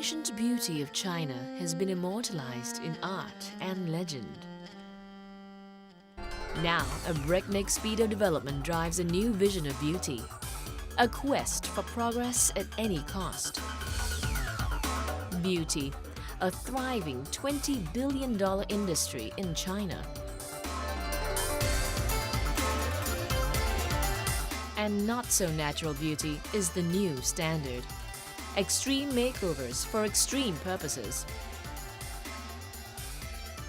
ancient beauty of China has been immortalized in art and legend. Now, a breakneck speed of development drives a new vision of beauty, a quest for progress at any cost. Beauty, a thriving $20 billion industry in China. And not-so-natural beauty is the new standard. Extreme makeovers for extreme purposes.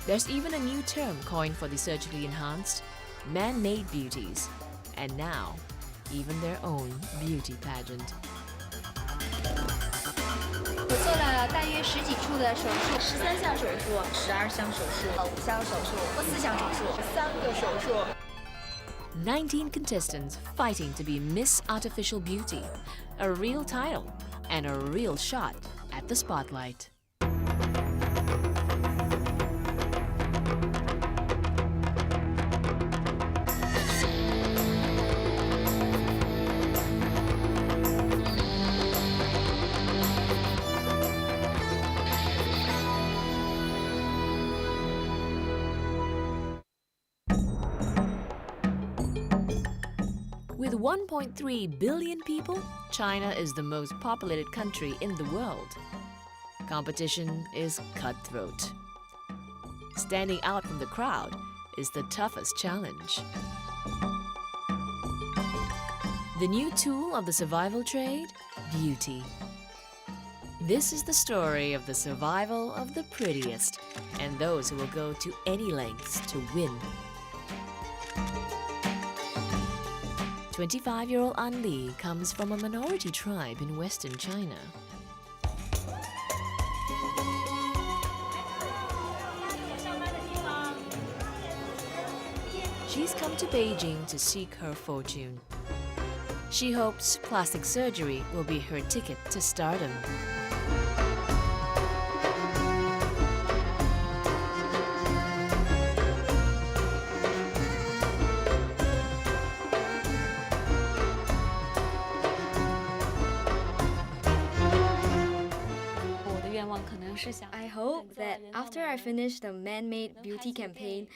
There's even a new term coined for the surgically enhanced, man-made beauties, and now, even their own beauty pageant. 我做了大约10几处的手术，13项手术，12项手术，5项手术，4项手术，3个手术。19 contestants fighting to be Miss Artificial Beauty, a real title and a real shot at the spotlight. With 1.3 billion people, China is the most populated country in the world. Competition is cutthroat. Standing out from the crowd is the toughest challenge. The new tool of the survival trade? Beauty. This is the story of the survival of the prettiest and those who will go to any lengths to win. 25-year-old An Li comes from a minority tribe in western China. She's come to Beijing to seek her fortune. She hopes plastic surgery will be her ticket to stardom. I hope that after I finish the man-made beauty campaign,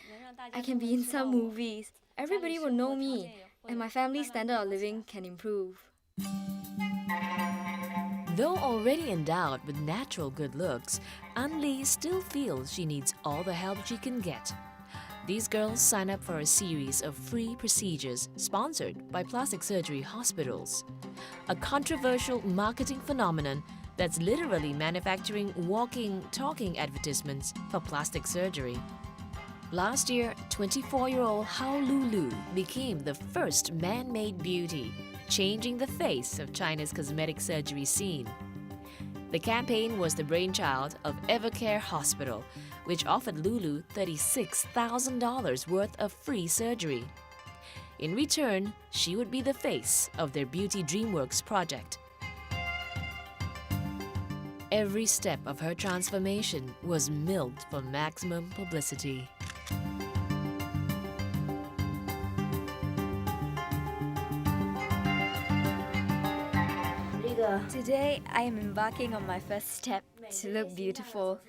I can be in some movies. Everybody will know me, and my family's standard of living can improve. Though already endowed with natural good looks, An Li still feels she needs all the help she can get. These girls sign up for a series of free procedures sponsored by plastic surgery hospitals. A controversial marketing phenomenon that's literally manufacturing walking, talking advertisements for plastic surgery. Last year, 24-year-old Hao Lulu became the first man-made beauty, changing the face of China's cosmetic surgery scene. The campaign was the brainchild of Evercare Hospital, which offered Lulu $36,000 worth of free surgery. In return, she would be the face of their Beauty DreamWorks project. Every step of her transformation was milked for maximum publicity. Today, I am embarking on my first step to look beautiful.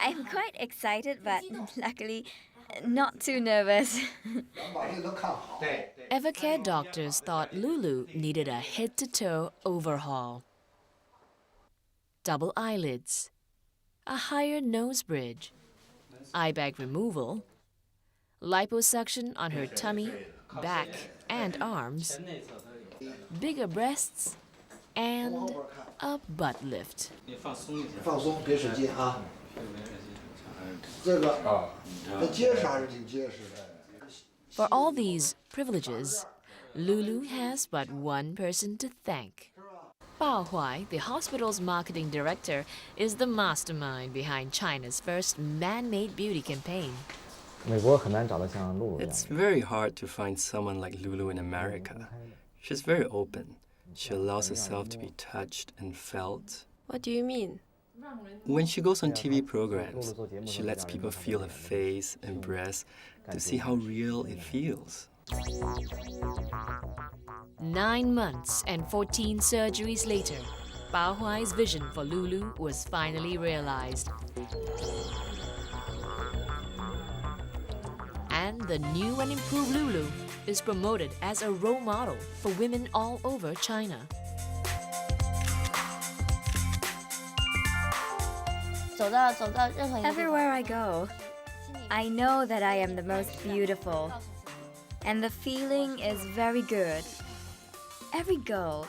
I'm quite excited, but luckily, not too nervous. Evercare doctors thought Lulu needed a head-to-toe overhaul. Double eyelids, a higher nose bridge, eye bag removal, liposuction on her tummy, back, and arms, bigger breasts, and a butt lift. For all these privileges, Lulu has but one person to thank. Bao Huai, the hospital's marketing director, is the mastermind behind China's first man-made beauty campaign. It's very hard to find someone like Lulu in America. She's very open. She allows herself to be touched and felt. What do you mean? When she goes on TV programs, she lets people feel her face and breasts to see how real it feels. 9 months and 14 surgeries later, Bao Huai's vision for Lulu was finally realized. And the new and improved Lulu is promoted as a role model for women all over China. Everywhere I go, I know that I am the most beautiful. And the feeling is very good. Every girl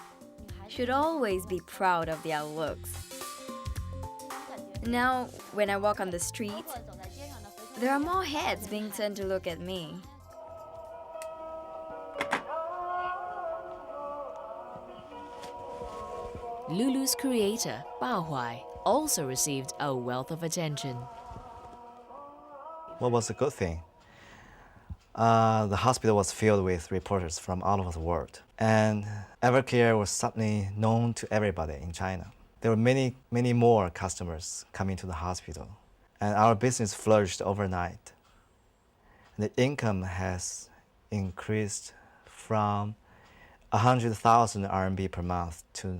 should always be proud of their looks. Now, when I walk on the street, there are more heads being turned to look at me. Lulu's creator, Bao Huai, also received a wealth of attention. What was a good thing? The hospital was filled with reporters from all over the world, and Evercare was suddenly known to everybody in China. There were many, many more customers coming to the hospital, and our business flourished overnight. The income has increased from 100,000 RMB per month to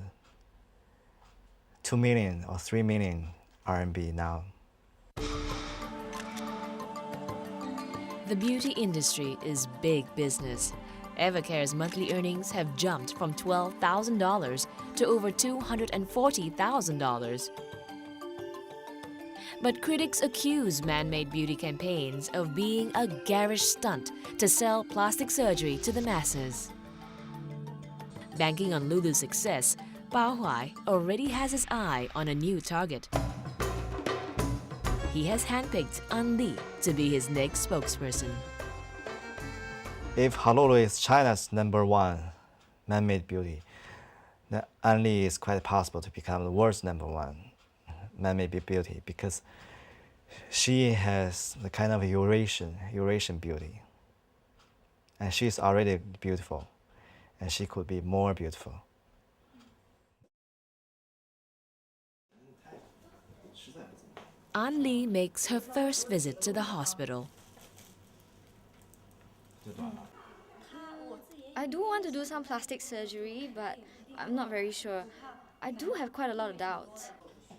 2 million or 3 million RMB now. The beauty industry is big business. Evercare's monthly earnings have jumped from $12,000 to over $240,000. But critics accuse man-made beauty campaigns of being a garish stunt to sell plastic surgery to the masses. Banking on Lulu's success, Bao Huai already has his eye on a new target. He has handpicked An Li to be his next spokesperson. If Honolulu is China's #1 man-made beauty, then An Li is quite possible to become the world's #1 man-made beauty because she has the kind of Eurasian beauty. And she's already beautiful, and she could be more beautiful. An Li makes her first visit to the hospital. I do want to do some plastic surgery, but I'm not very sure. I do have quite a lot of doubts.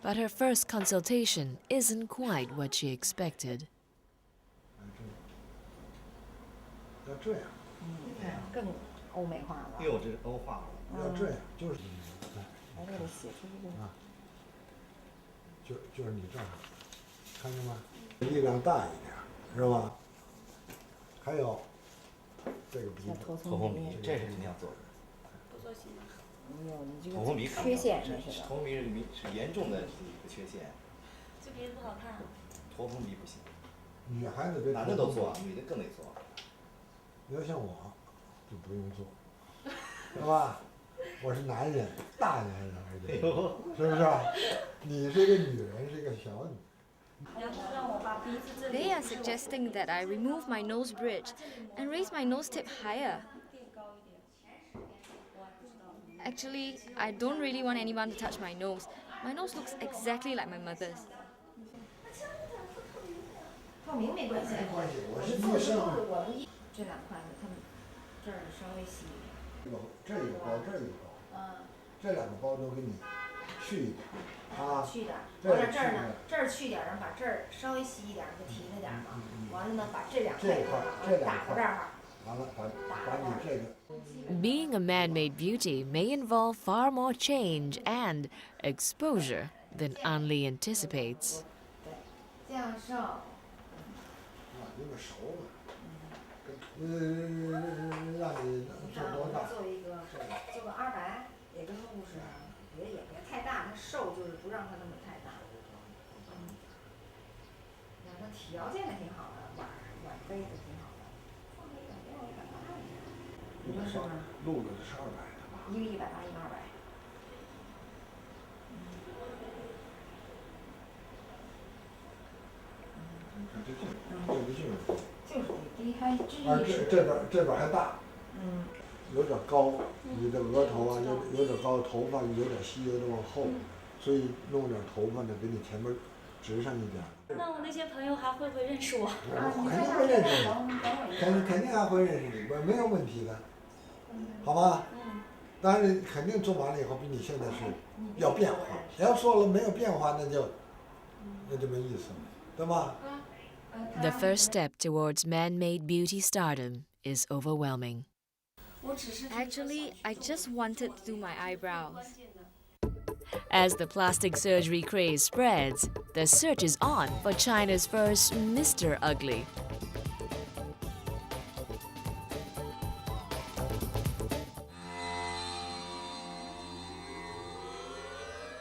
But her first consultation isn't quite what she expected. 要这样，更欧美化了。又这欧化了。要这样，就是来这里写出这个。啊，就是你这儿，看见吗？力量大一点，是吧？还有这个鼻子，头头红鼻，这是肯定要做的。没有，你这头红鼻个缺陷这是头红鼻是严重的一个缺陷。这鼻子不好看。头红鼻不行。女孩子别男的都做，女的更得做。你要像我，就不用做，是吧？我是男人，大男人而且，是不是啊？你是一个女人，是一个小女。 They are suggesting that I remove my nose bridge and raise my nose tip higher. Actually, I don't really want anyone to touch my nose. My nose looks exactly like my mother's. 透明没关系，没关系，我是医做之生。后我们这两块呢，他们这儿稍微细一点。这有包，这有包，这两个包都给你去一点，啊，去点儿，这完了这儿呢，这儿去点儿，然后把这儿稍微细一点儿，给提了点儿嘛。完了呢，把这两块打到这儿。 完了把你这个。 Being a man-made beauty may involve far more change and exposure than An Li anticipates. 这样瘦。有点熟了。让你做多大？做一个做个200，也跟护士，也别太大，他瘦就是不让他那么太大。那条件还挺好的，碗杯子挺好的。放那个给我180。你说是吗？录的是200的吧？一个180，一个200。 就是低，它质地是。这边还大，有点高，你的额头啊有点高，头发有点稀，有点往后，所以弄点头发呢，给你前面直上一点。那我那些朋友还会不会认识我？肯定会认识你，肯定还会认识你，没有问题的，好吧？当然肯定做完了以后比你现在是要变化。要说了没有变化，那就没意思了，对吧？ The first step towards man-made beauty stardom is overwhelming. Actually, I just wanted to do my eyebrows. As the plastic surgery craze spreads, the search is on for China's first Mr. Ugly.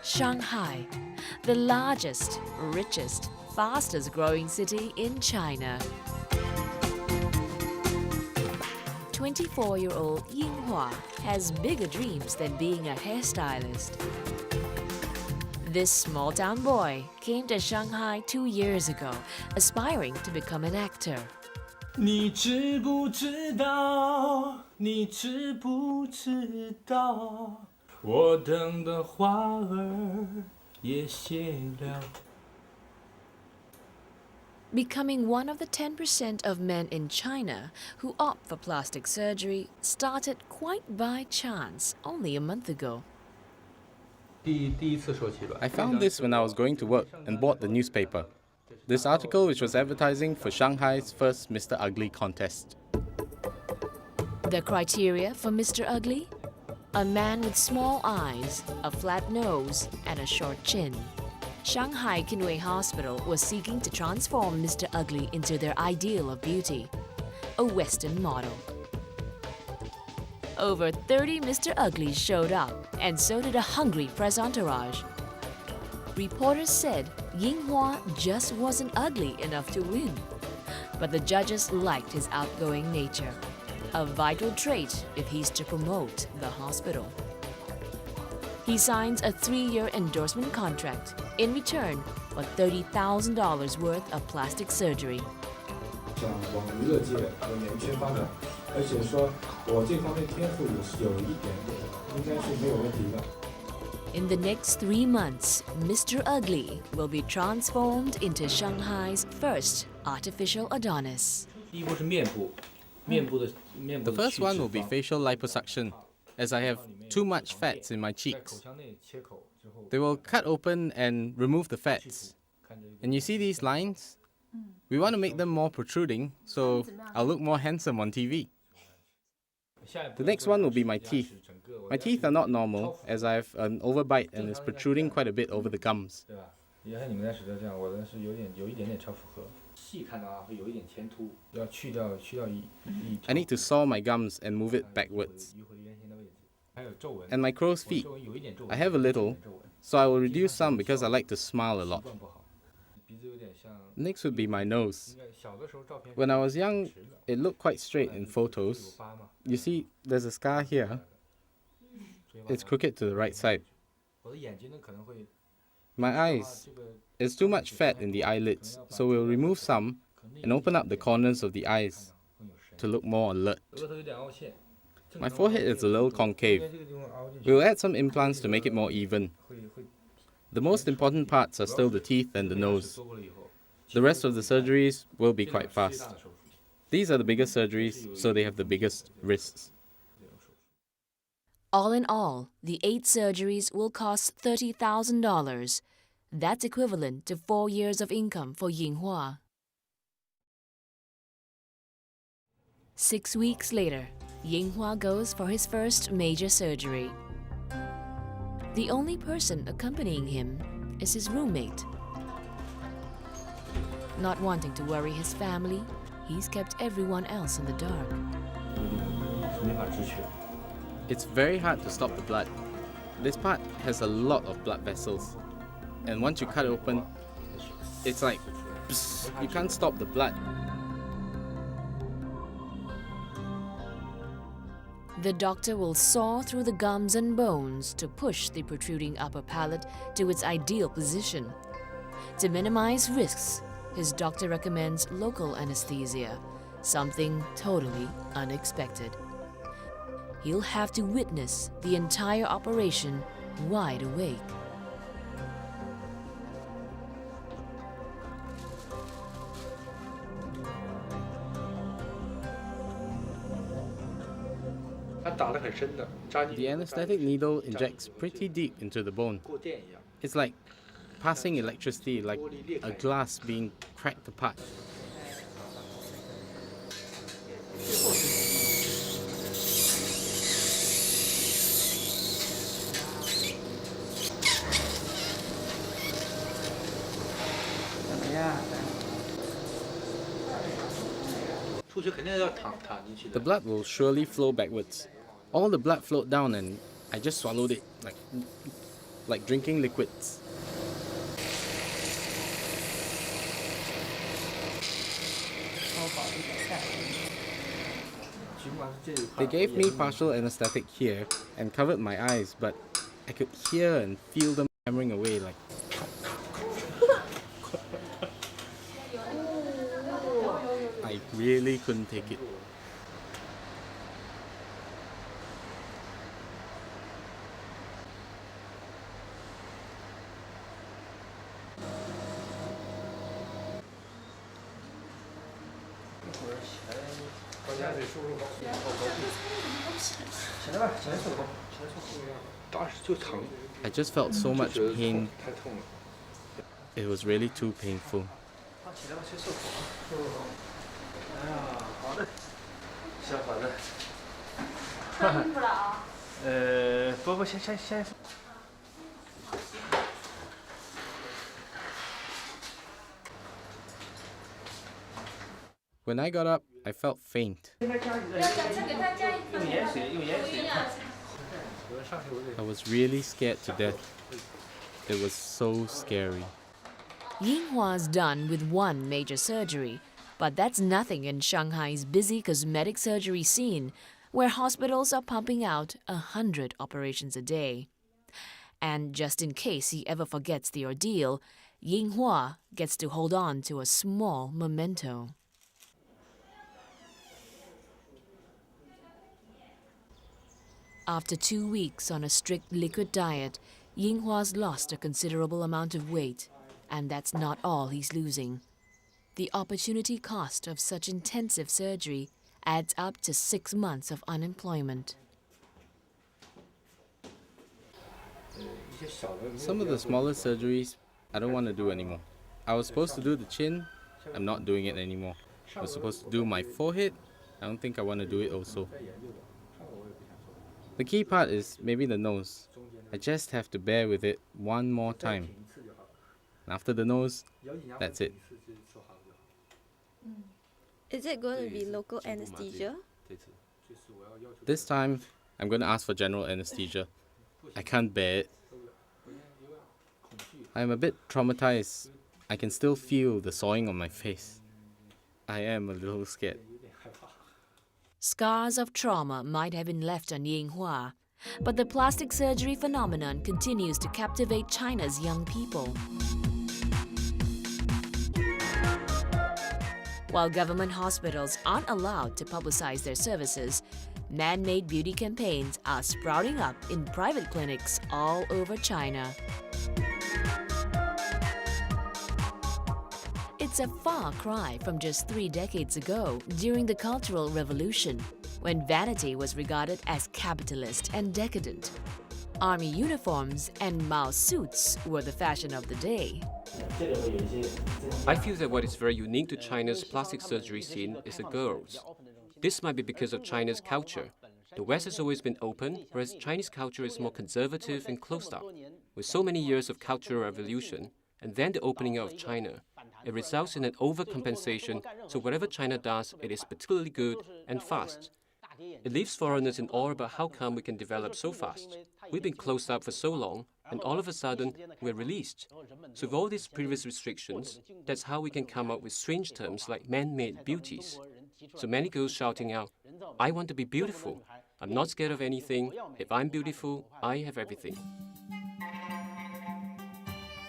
Shanghai, the largest, richest, fastest growing city in China. 24-year-old Yinghua has bigger dreams than being a hairstylist. This small-town boy came to Shanghai 2 years ago, aspiring to become an actor. 你知不知道？你知不知道？我等的花儿也谢了。 Becoming one of the 10% of men in China who opt for plastic surgery started quite by chance only a month ago. I found this when I was going to work and bought the newspaper. This article, which was advertising for Shanghai's first Mr. Ugly contest. The criteria for Mr. Ugly? A man with small eyes, a flat nose, and a short chin. Shanghai Kinwei Hospital was seeking to transform Mr. Ugly into their ideal of beauty, a Western model. Over 30 Mr. Uglies showed up, and so did a hungry press entourage. Reporters said Yinghua just wasn't ugly enough to win. But the judges liked his outgoing nature, a vital trait if he's to promote the hospital. He signs a 3-year endorsement contract in return for $30,000 worth of plastic surgery. 想往娱乐界和演艺圈发展，而且说我这方面天赋也是有一点点，应该是没有问题的。 In the next 3 months, Mr. Ugly will be transformed into Shanghai's first artificial Adonis. The first one will be facial liposuction, as I have too much fats in my cheeks. They will cut open and remove the fats. And you see these lines? We want to make them more protruding, so I'll look more handsome on TV. The next one will be my teeth. My teeth are not normal, as I have an overbite and is protruding quite a bit over the gums. I need to saw my gums and move it backwards. And my crow's feet. I have a little, so I will reduce some because I like to smile a lot. Next would be my nose. When I was young, it looked quite straight in photos. You see, there's a scar here. It's crooked to the right side. My eyes. There's too much fat in the eyelids, so we'll remove some and open up the corners of the eyes to look more alert. My forehead is a little concave. We'll add some implants to make it more even. The most important parts are still the teeth and the nose. The rest of the surgeries will be quite fast. These are the biggest surgeries, so they have the biggest risks. All in all, the 8 surgeries will cost $30,000. That's equivalent to 4 years of income for Yinghua. 6 weeks later, Yinghua goes for his first major surgery. The only person accompanying him is his roommate. Not wanting to worry his family, he's kept everyone else in the dark. It's very hard to stop the blood. This part has a lot of blood vessels. And once you cut it open, it's like, psst, you can't stop the blood. The doctor will saw through the gums and bones to push the protruding upper palate to its ideal position. To minimize risks, his doctor recommends local anesthesia, something totally unexpected. He'll have to witness the entire operation wide awake. The anesthetic needle injects pretty deep into the bone. It's like passing electricity, like a glass being cracked apart. The blood will surely flow backwards. All the blood flowed down and I just swallowed it like drinking liquids. They gave me partial anesthetic here and covered my eyes, but I could hear and feel them hammering away like. I really couldn't take it. I just felt so much pain. It was really too painful. When I got up, I felt faint. I was really scared to death. It was so scary. Yinghua's done with one major surgery, but that's nothing in Shanghai's busy cosmetic surgery scene, where hospitals are pumping out 100 operations a day. And just in case he ever forgets the ordeal, Yinghua gets to hold on to a small memento. After 2 weeks on a strict liquid diet, Yinghua's lost a considerable amount of weight, and that's not all he's losing. The opportunity cost of such intensive surgery adds up to 6 months of unemployment. Some of the smaller surgeries I don't want to do anymore. I was supposed to do the chin, I'm not doing it anymore. I was supposed to do my forehead, I don't think I want to do it also. The key part is maybe the nose. I just have to bear with it one more time. After the nose, that's it. Is it going to be local anesthesia? This time, I'm going to ask for general anesthesia. I can't bear it. I'm a bit traumatized. I can still feel the sawing on my face. I am a little scared. Scars of trauma might have been left on Yinghua, but the plastic surgery phenomenon continues to captivate China's young people. While government hospitals aren't allowed to publicize their services, man-made beauty campaigns are sprouting up in private clinics all over China. It's a far cry from just 3 decades ago during the Cultural Revolution, when vanity was regarded as capitalist and decadent. Army uniforms and Mao suits were the fashion of the day. I feel that what is very unique to China's plastic surgery scene is the girls. This might be because of China's culture. The West has always been open, whereas Chinese culture is more conservative and closed up. With so many years of cultural revolution, and then the opening of China, it results in an overcompensation, so whatever China does, it is particularly good and fast. It leaves foreigners in awe about how come we can develop so fast. We've been closed up for so long, and all of a sudden, we're released. So with all these previous restrictions, that's how we can come up with strange terms like man-made beauties. So many girls shouting out, I want to be beautiful. I'm not scared of anything. If I'm beautiful, I have everything.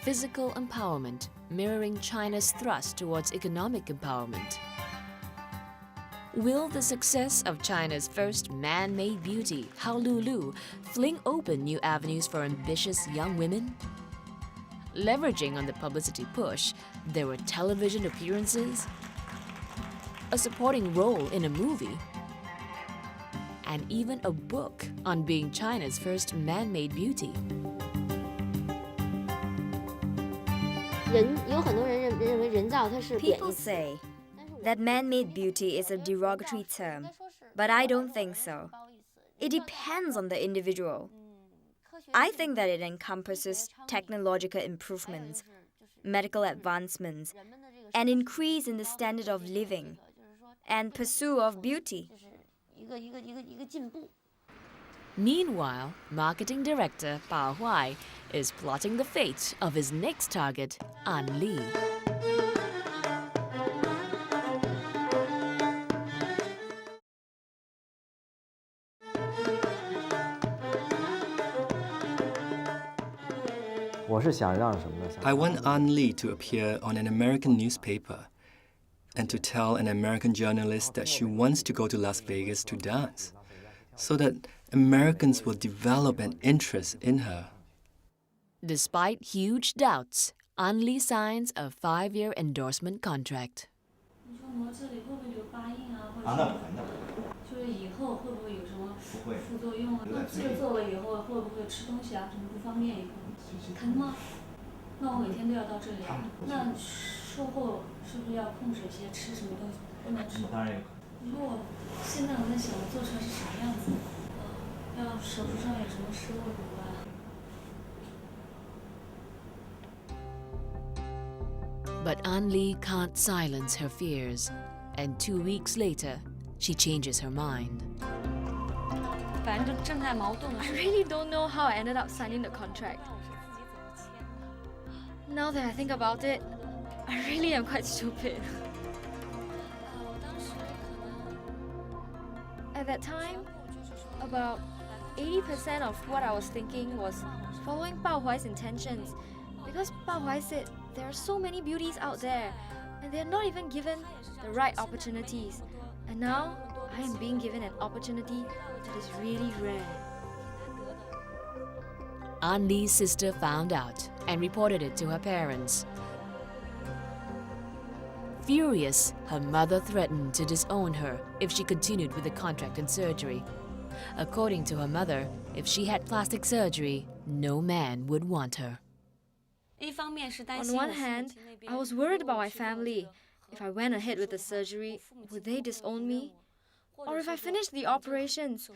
Physical empowerment mirroring China's thrust towards economic empowerment. Will the success of China's first man-made beauty, Haolulu, fling open new avenues for ambitious young women? Leveraging on the publicity push, there were television appearances, a supporting role in a movie, and even a book on being China's first man-made beauty. People say that man-made beauty is a derogatory term, but I don't think so. It depends on the individual. I think that it encompasses technological improvements, medical advancements, an increase in the standard of living, and pursuit of beauty. Meanwhile, marketing director Bao Huai is plotting the fate of his next target, An Li. I want An Li to appear on an American newspaper and to tell an American journalist that she wants to go to Las Vegas to dance, so that Americans will develop an interest in her. Despite huge doubts, An Li signs a 5-year endorsement contract. But An Li can't silence her fears, and 2 weeks later, she changes her mind. I really don't know how I ended up signing the contract. Now that I think about it, I really am quite stupid. At that time, about 80% of what I was thinking was following Bao Huai's intentions, because Bao Huai said there are so many beauties out there and they're not even given the right opportunities. And now I am being given an opportunity that is really rare. An Li's sister found out and reported it to her parents. Furious, her mother threatened to disown her if she continued with the contract and surgery. According to her mother, if she had plastic surgery, no man would want her. On one hand, I was worried about my family. If I went ahead with the surgery, would they disown me? Or if I finished the operations,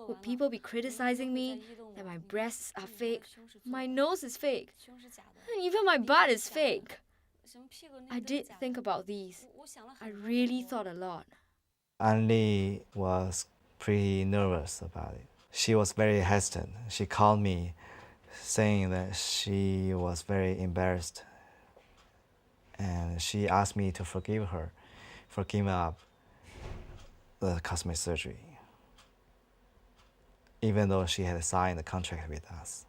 would people be criticizing me that my breasts are fake, my nose is fake, and even my butt is fake? I did think about these. I really thought a lot. An Li was pretty nervous about it. She was very hesitant. She called me saying that she was very embarrassed. And she asked me to forgive her for giving up the cosmetic surgery, even though she had signed the contract with us.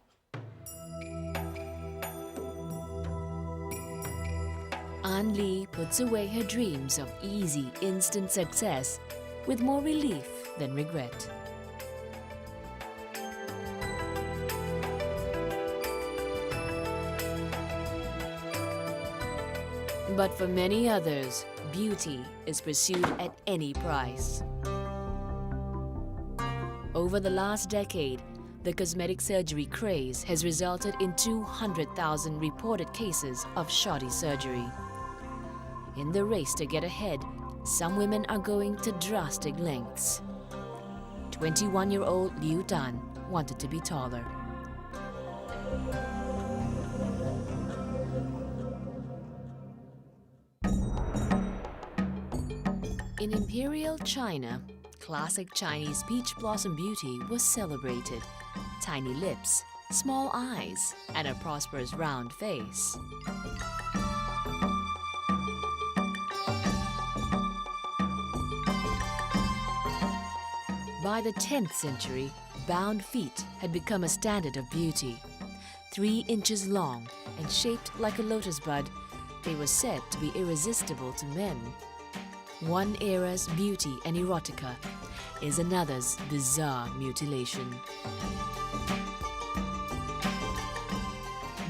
An Li puts away her dreams of easy, instant success with more relief than regret. But for many others, beauty is pursued at any price. Over the last decade, the cosmetic surgery craze has resulted in 200,000 reported cases of shoddy surgery. In the race to get ahead, some women are going to drastic lengths. 21-year-old Liu Dan wanted to be taller. In Imperial China, classic Chinese peach blossom beauty was celebrated. Tiny lips, small eyes, and a prosperous round face. By the 10th century, bound feet had become a standard of beauty. 3 inches long and shaped like a lotus bud, they were said to be irresistible to men. One era's beauty and erotica is another's bizarre mutilation.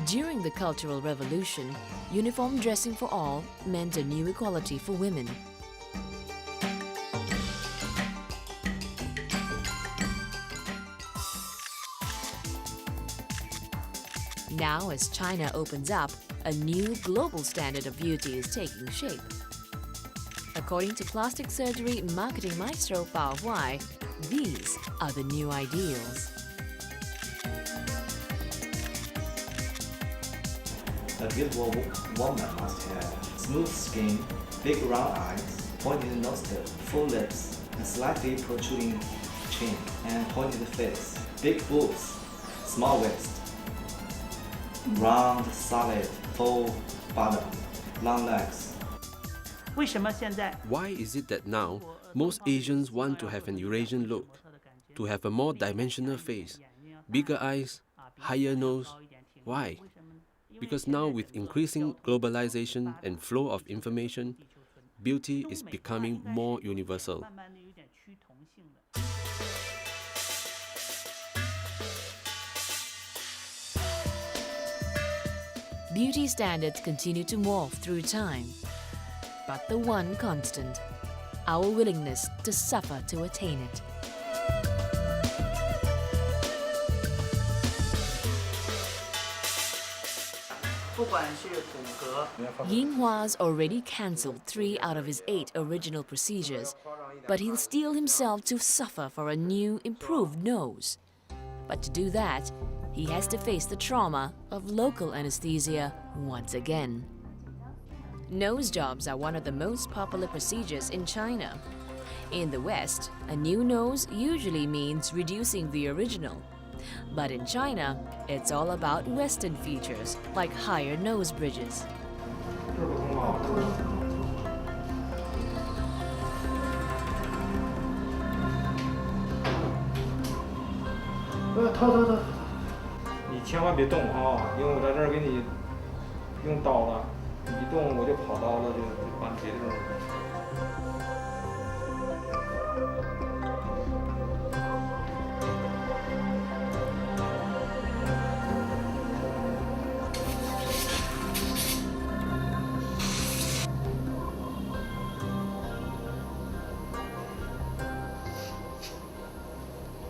During the Cultural Revolution, uniform dressing for all meant a new equality for women. Now, as China opens up, a new global standard of beauty is taking shape. According to plastic surgery marketing maestro Bao Huai, these are the new ideals. A beautiful woman must have smooth skin, big round eyes, pointed nose, full lips, a slightly protruding chin, and pointed face, big boobs, small waist, round, solid, full bottom, long legs. Why is it that now most Asians want to have an Eurasian look, to have a more dimensional face, bigger eyes, higher nose? Why? Because now with increasing globalization and flow of information, beauty is becoming more universal. Beauty standards continue to morph through time, but the one constant, our willingness to suffer to attain it. Yinghua's already cancelled 3 out of his 8 original procedures, but he'll steel himself to suffer for a new, improved nose. But to do that, he has to face the trauma of local anesthesia once again. Nose jobs are one of the most popular procedures in China. In the West, a new nose usually means reducing the original. But in China, it's all about Western features, like higher nose bridges.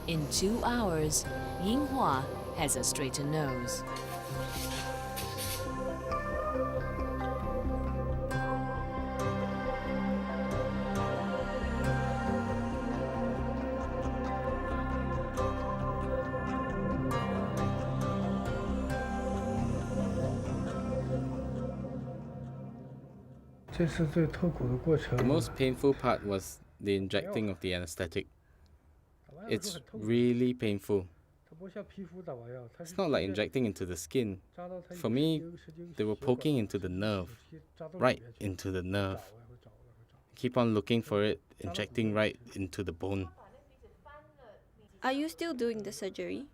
In 2 hours, Yinghua has a straightened nose. The most painful part was the injecting of the anesthetic. It's really painful. It's not like injecting into the skin. For me, they were poking into the nerve, right into the nerve. Keep on looking for it, injecting right into the bone. Are you still doing the surgery?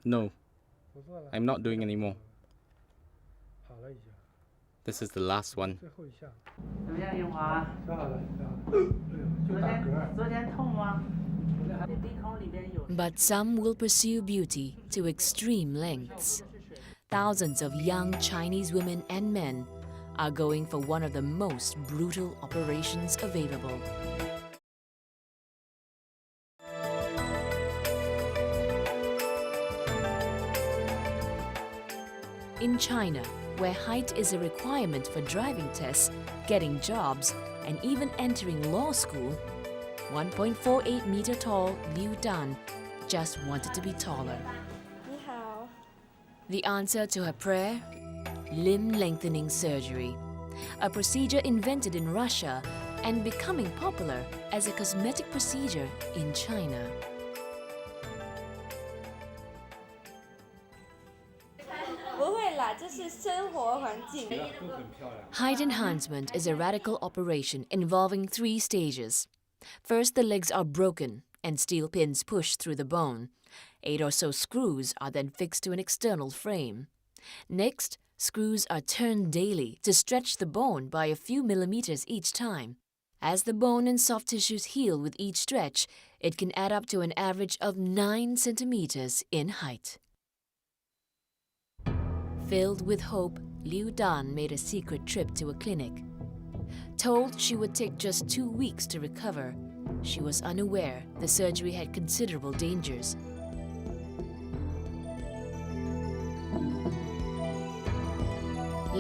No, I'm not doing anymore. This is the last one. But some will pursue beauty to extreme lengths. Thousands of young Chinese women and men are going for one of the most brutal operations available. In China, where height is a requirement for driving tests, getting jobs, and even entering law school, 1.48-meter tall Liu Dan just wanted to be taller. The answer to her prayer? Limb lengthening surgery, a procedure invented in Russia and becoming popular as a cosmetic procedure in China. Height enhancement is a radical operation involving 3 stages. First, the legs are broken and steel pins pushed through the bone. 8 or so screws are then fixed to an external frame. Next, screws are turned daily to stretch the bone by a few millimeters each time. As the bone and soft tissues heal with each stretch, it can add up to an average of 9 centimeters in height. Filled with hope, Liu Dan made a secret trip to a clinic. Told she would take just 2 weeks to recover, she was unaware the surgery had considerable dangers.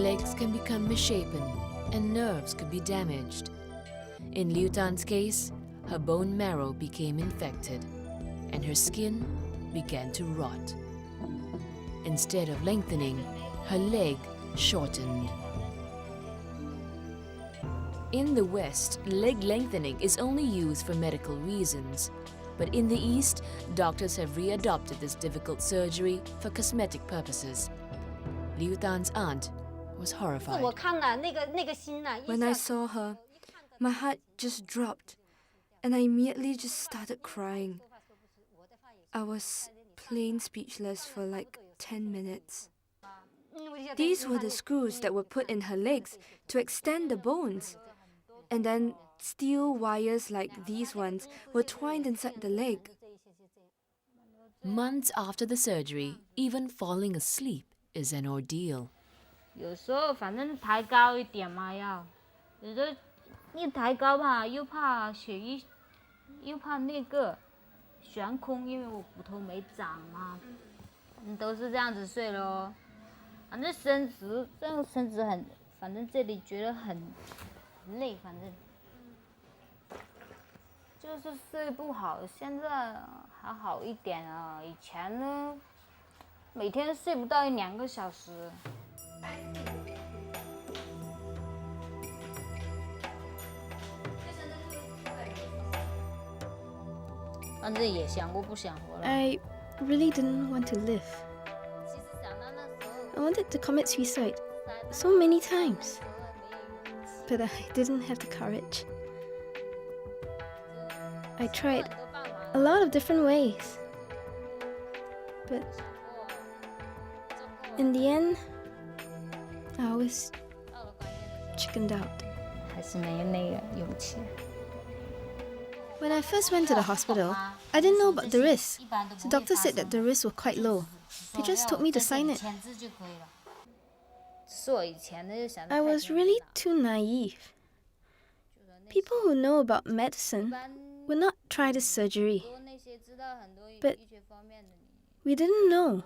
Legs can become misshapen and nerves could be damaged. In Liu Dan's case, her bone marrow became infected and her skin began to rot. Instead of lengthening, her leg shortened. In the West, leg lengthening is only used for medical reasons. But in the East, doctors have readopted this difficult surgery for cosmetic purposes. Liu Dan's aunt was horrified. When I saw her, my heart just dropped, and I immediately just started crying. I was plain speechless for like 10 minutes. These were the screws that were put in her legs to extend the bones. And then steel wires like these ones were twined inside the leg. Months after the surgery, even falling asleep is an ordeal. 有时候反正抬高一点嘛，有时候一抬高吧，又怕血液，又怕那个悬空，因为我骨头没长嘛，都是这样子睡咯。反正伸直，这样伸直很，反正这里觉得很累，反正就是睡不好。现在还好一点啊，以前呢，每天睡不到1-2个小时。反正也想过不想活了。I really didn't want to live. I wanted to commit suicide so many times, but I didn't have the courage. I tried a lot of different ways, but in the end, I always chickened out. 还是没有那个勇气。 When I first went to the hospital, I didn't know about the risks. The doctor said that the risks were quite low. They just told me to sign it. I was really too naive. People who know about medicine would not try this surgery. But we didn't know.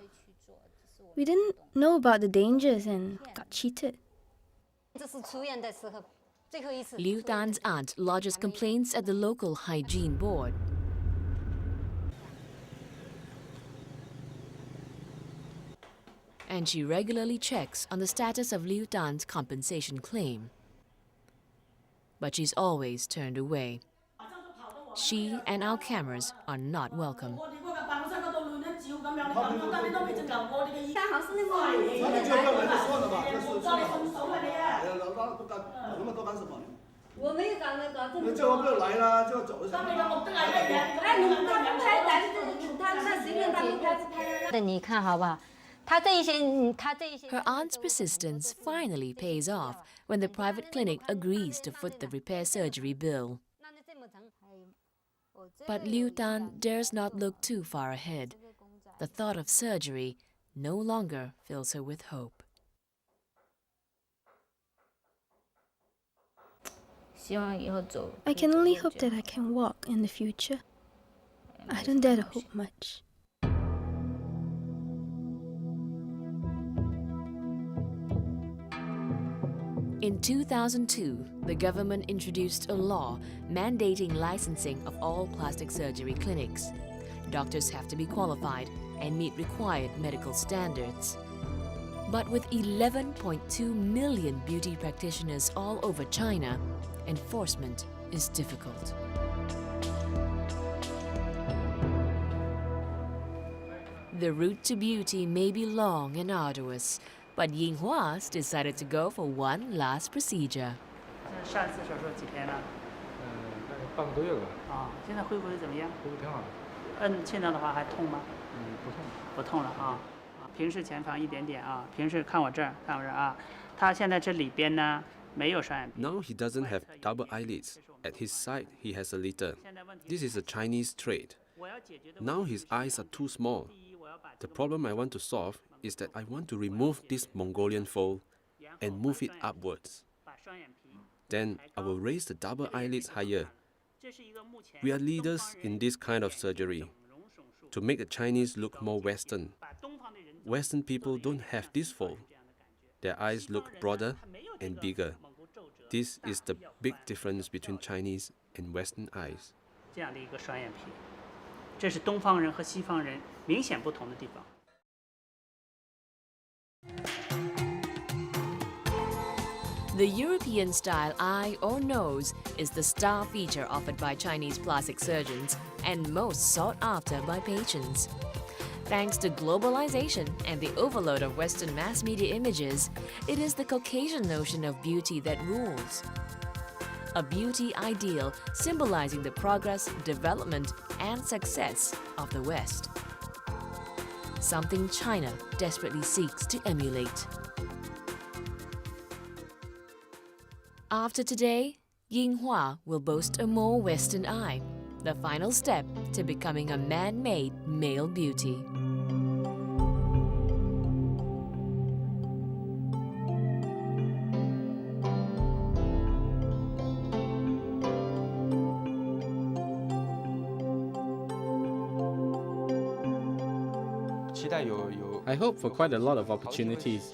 We didn't know about the dangers and got cheated. Liu Dan's aunt lodges complaints at the local hygiene board. And she regularly checks on the status of Liu Dan's compensation claim. But she's always turned away. She and our cameras are not welcome. Her aunt's persistence finally pays off when the private clinic agrees to foot the repair surgery bill. But Liu Dan dares not look too far ahead. The thought of surgery no longer fills her with hope. I can only hope that I can walk in the future. I don't dare to hope much. In 2002, the government introduced a law mandating licensing of all plastic surgery clinics. Doctors have to be qualified and meet required medical standards. But with 11.2 million beauty practitioners all over China, enforcement is difficult. The route to beauty may be long and arduous, but Yinghua decided to go for one last procedure. 上次手术几天了？大概半个多月吧。啊，现在恢复的怎么样？恢复挺好的。现在的话还痛吗？不痛。不痛了啊。平视前方一点点啊，平视看我这儿，看我这儿啊。他现在这里边呢没有双眼皮。 Now he doesn't have double eyelids. At his side, he has a litter. This is a Chinese trait. Now his eyes are too small. The problem I want to solve is that I want to remove this Mongolian fold and move it upwards. Then I will raise the double eyelids higher. We are leaders in this kind of surgery to make the Chinese look more Western. Western people don't have this fold. Their eyes look broader and bigger. This is the big difference between Chinese and Western eyes. 这样的一个双眼皮，这是东方人和西方人明显不同的地方。 The European-style eye or nose is the star feature offered by Chinese plastic surgeons and most sought after by patients. Thanks to globalization and the overload of Western mass media images, it is the Caucasian notion of beauty that rules. A beauty ideal symbolizing the progress, development, and success of the West. Something China desperately seeks to emulate. After today, Yinghua will boast a more Western eye, the final step to becoming a man-made male beauty. I hope for quite a lot of opportunities.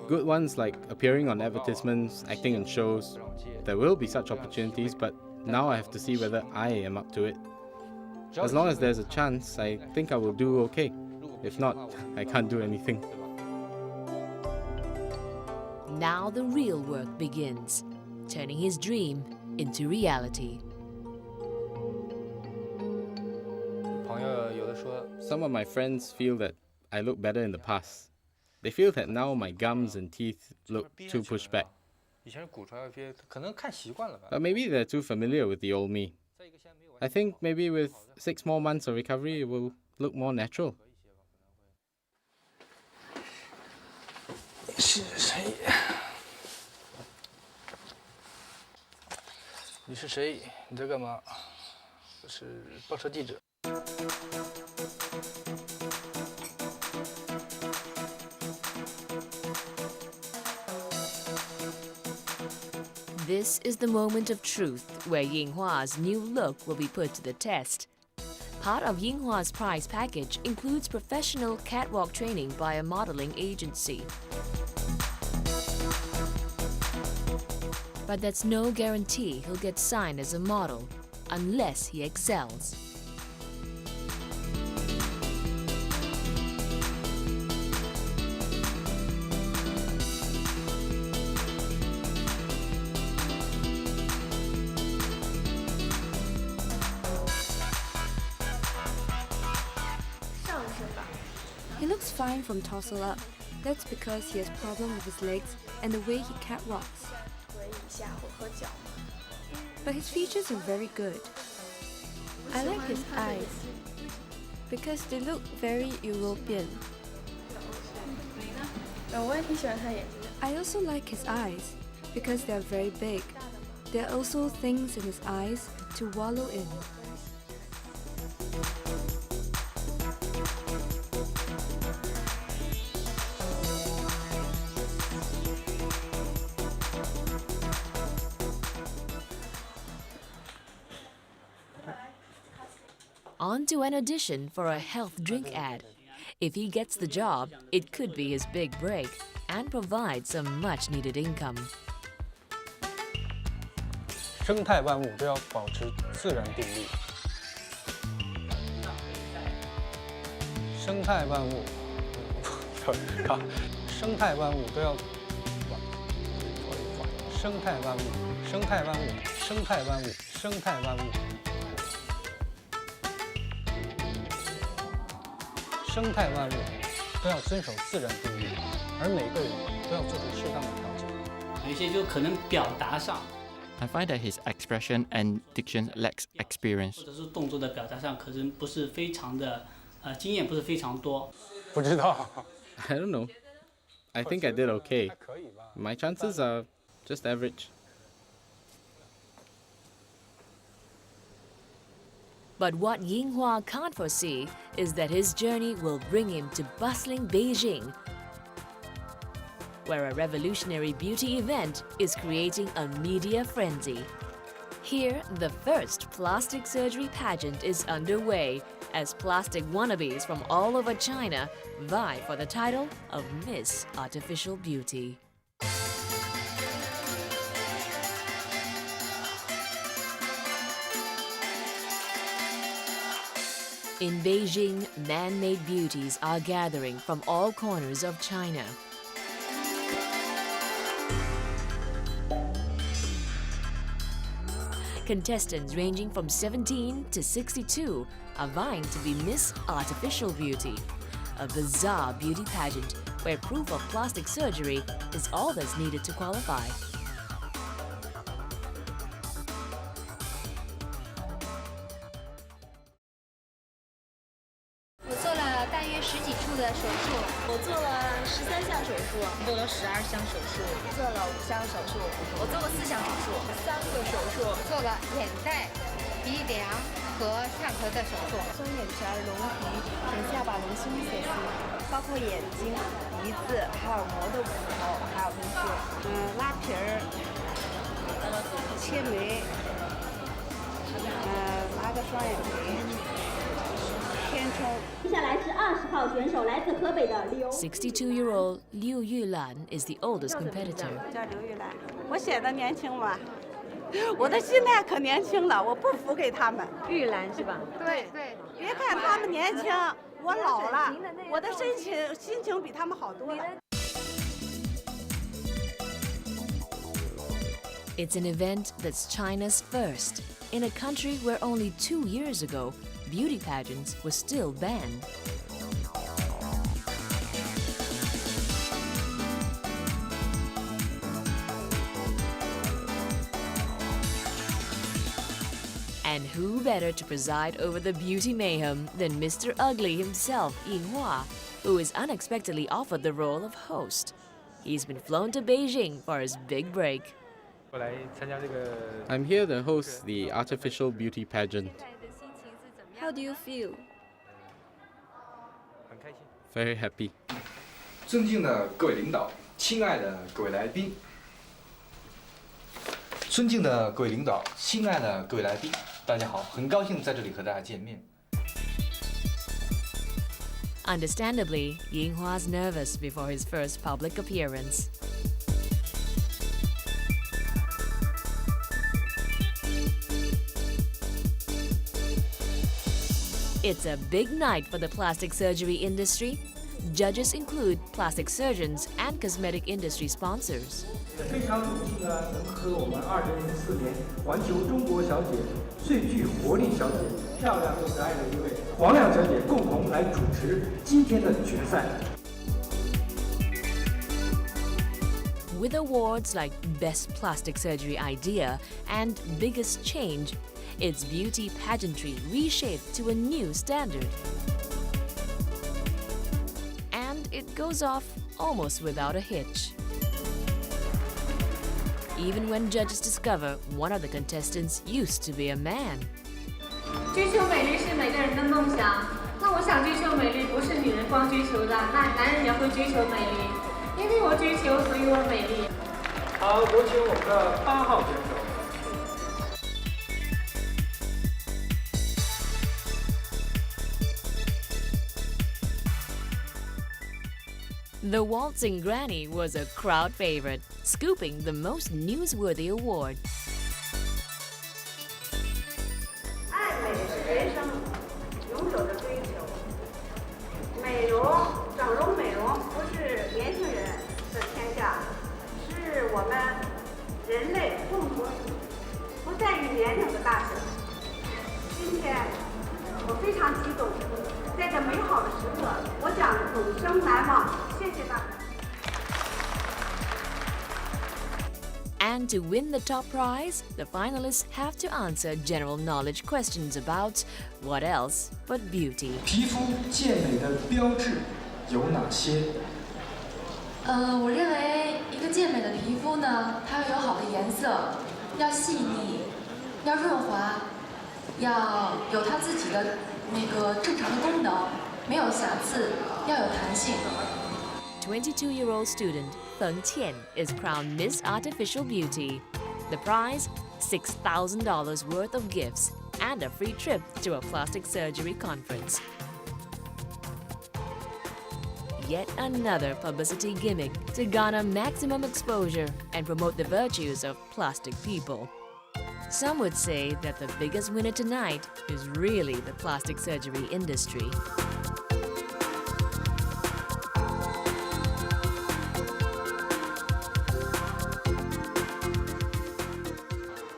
Good ones like appearing on advertisements, acting in shows. There will be such opportunities, but now I have to see whether I am up to it. As long as there's a chance, I think I will do okay. If not, I can't do anything. Now the real work begins, turning his dream into reality. Some of my friends feel that I look better in the past. They feel that now my gums and teeth look too pushed back. But maybe they're too familiar with the old me. I think maybe with 6 more months of recovery, it will look more natural. 你是谁？你是谁？你在干嘛？我是报社记者。 This is the moment of truth where Yinghua's new look will be put to the test. Part of Yinghua's prize package includes professional catwalk training by a modeling agency. But that's no guarantee he'll get signed as a model unless he excels. He looks fine from torso up. That's because he has problem with his legs and the way he catwalks. But his features are very good. I like his eyes because they look very European. I also like his eyes because they are very big. There are also things in his eyes to wallow in. On to an audition for a health drink ad. If he gets the job, it could be his big break and provide some much-needed income. 生态万物都要保持自然定律。生态万物，靠，生态万物都要，生态万物，生态万物，生态万物，生态万物。 生态万物都要遵守自然定律，而每个人都要做出适当的调整。有一些就可能表达上， I find that his expression and diction lacks experience. 或者是动作的表达上，可能不是非常的，经验不是非常多。不知道。I don't know. I think I did okay. My chances are just average. But what Yinghua can't foresee is that his journey will bring him to bustling Beijing, where a revolutionary beauty event is creating a media frenzy. Here, the first plastic surgery pageant is underway as plastic wannabes from all over China vie for the title of Miss Artificial Beauty. In Beijing, man-made beauties are gathering from all corners of China. Contestants ranging from 17 to 62 are vying to be Miss Artificial Beauty, a bizarre beauty pageant where proof of plastic surgery is all that's needed to qualify.我做了13项手术，做了12项手术，做了5项手术，我做了4项手术，3个手术，做了眼袋、鼻梁和上颌的手术，双眼皮、隆鼻、整下巴、隆胸手术，包括眼睛、鼻子、还有耳膜的骨头，还有就是拉皮儿、切眉，拉个双眼皮。接下来是20号选手，来自河北的刘。62-year-old Liu Yulan is the oldest competitor. 叫刘玉兰，我显得年轻吗？我的心态可年轻了，我不服给他们。玉兰是吧？对对，别看他们年轻，我老了，我的心情比他们好多了。It's an event that's China's first, in a country where only 2 years ago, beauty pageants were still banned. And who better to preside over the beauty mayhem than Mr. Ugly himself, Yinghua, who is unexpectedly offered the role of host. He's been flown to Beijing for his big break. I'm here to host the artificial beauty pageant. How do you feel? Very happy. 尊敬的各位领导，亲爱的各位来宾。尊敬的各位领导，亲爱的各位来宾，大家好，很高兴在这里和大家见面。 Understandably, Yinghua's nervous before his first public appearance. It's a big night for the plastic surgery industry. Judges include plastic surgeons and cosmetic industry sponsors. 非常荣幸的能和我们2004年环球中国小姐最具活力小姐、漂亮又可爱的一位黄亮小姐共同来主持今天的决赛。 With awards like Best Plastic Surgery Idea and Biggest Change, its beauty pageantry reshaped to a new standard. And it goes off almost without a hitch. Even when judges discover one of the contestants used to be a man. 追求美丽是每个人的梦想。那我想追求美丽，不是女人光追求的，那男人也会追求美丽。因为我追求，所以我美丽。好，有请我们的8号选手。 The Waltzing Granny was a crowd favorite, scooping the most newsworthy award. 爱美是人生永久的追求，美容、整容、美容不是年轻人的天下，是我们人类共同不在于年龄的大小。今天我非常激动，在这美好的时刻，我将永生难忘。 And to win the top prize, the finalists have to answer general knowledge questions about what else but beauty. 皮肤健美的标志有哪些？我认为一个健美的皮肤呢，它要有好的颜色，要细腻，要润滑，要有它自己的那个正常的功能，没有瑕疵，要有弹性。 22-year-old student Feng Tian is crowned Miss Artificial Beauty. The prize, $6,000 worth of gifts, and a free trip to a plastic surgery conference. Yet another publicity gimmick to garner maximum exposure and promote the virtues of plastic people. Some would say that the biggest winner tonight is really the plastic surgery industry.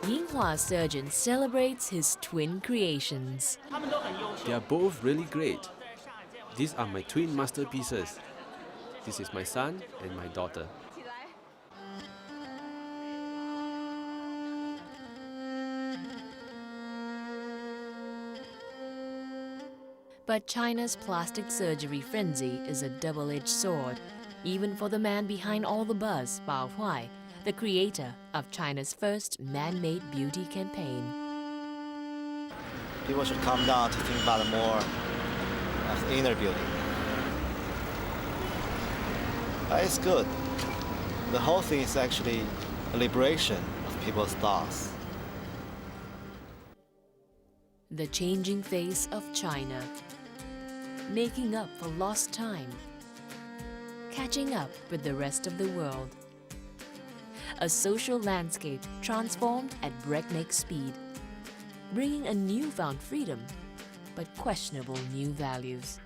Yinghua surgeon celebrates his twin creations. They are both really great. These are my twin masterpieces. This is my son and my daughter. But China's plastic surgery frenzy is a double-edged sword, even for the man behind all the buzz, Bao Huai, the creator of China's first man-made beauty campaign. People should come down to think about more of inner beauty. It's good. The whole thing is actually a liberation of people's thoughts. The changing face of China, making up for lost time, catching up with the rest of the world. A social landscape transformed at breakneck speed, bringing a newfound freedom, but questionable new values.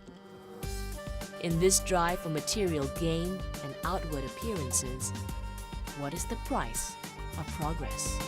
In this drive for material gain and outward appearances, what is the price of progress?